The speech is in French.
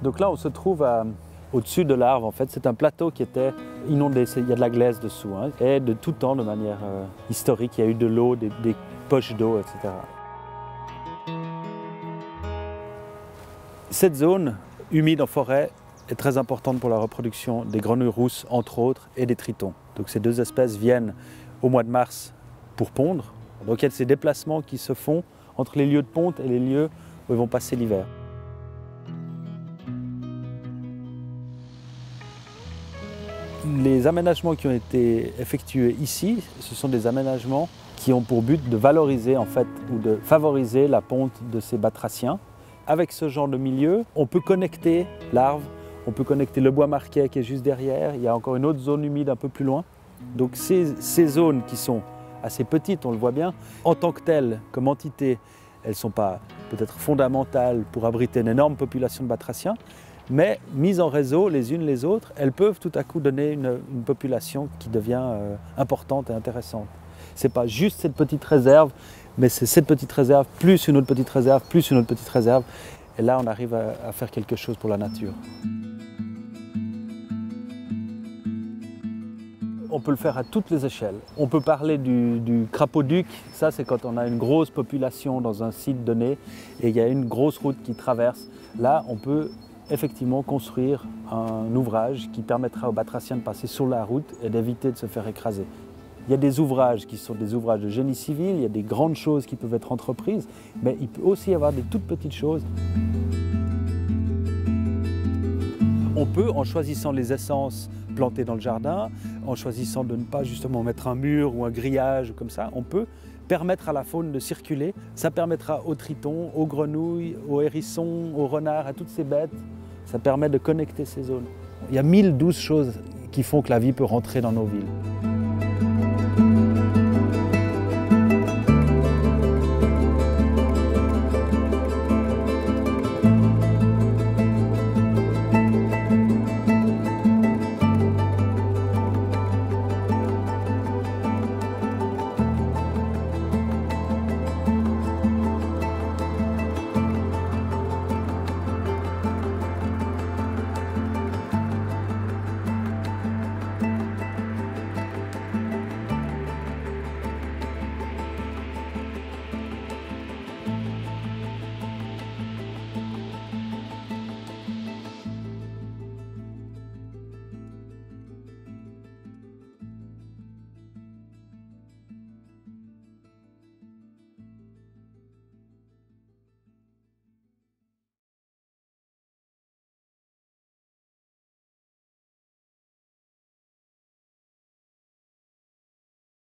Donc là, on se trouve au-dessus de l'Arve. En fait, c'est un plateau qui était inondé. Il y a de la glaise dessous. Hein. Et de tout temps, de manière historique, il y a eu de l'eau, des poches d'eau, etc. Cette zone humide en forêt est très importante pour la reproduction des grenouilles rousses, entre autres, et des tritons. Donc ces deux espèces viennent au mois de mars pour pondre. Donc il y a ces déplacements qui se font entre les lieux de ponte et les lieux où ils vont passer l'hiver. Les aménagements qui ont été effectués ici, ce sont des aménagements qui ont pour but de valoriser en fait, ou de favoriser la ponte de ces batraciens. Avec ce genre de milieu, on peut connecter l'Arve, on peut connecter le bois marquais qui est juste derrière, il y a encore une autre zone humide un peu plus loin. Donc ces zones qui sont assez petites, on le voit bien, en tant que telles, comme entité, elles ne sont pas peut-être fondamentales pour abriter une énorme population de batraciens, mais mises en réseau les unes les autres, elles peuvent tout à coup donner une population qui devient importante et intéressante. Ce n'est pas juste cette petite réserve, mais c'est cette petite réserve, plus une autre petite réserve, plus une autre petite réserve. Et là, on arrive à faire quelque chose pour la nature. On peut le faire à toutes les échelles. On peut parler du crapaud-duc. Ça, c'est quand on a une grosse population dans un site donné et il y a une grosse route qui traverse. Là, on peut effectivement construire un ouvrage qui permettra aux batraciens de passer sur la route et d'éviter de se faire écraser. Il y a des ouvrages qui sont des ouvrages de génie civil, il y a des grandes choses qui peuvent être entreprises, mais il peut aussi y avoir des toutes petites choses. On peut, en choisissant les essences plantées dans le jardin, en choisissant de ne pas justement mettre un mur ou un grillage comme ça, on peut permettre à la faune de circuler. Ça permettra aux tritons, aux grenouilles, aux hérissons, aux renards, à toutes ces bêtes. Ça permet de connecter ces zones. Il y a 1012 choses qui font que la vie peut rentrer dans nos villes.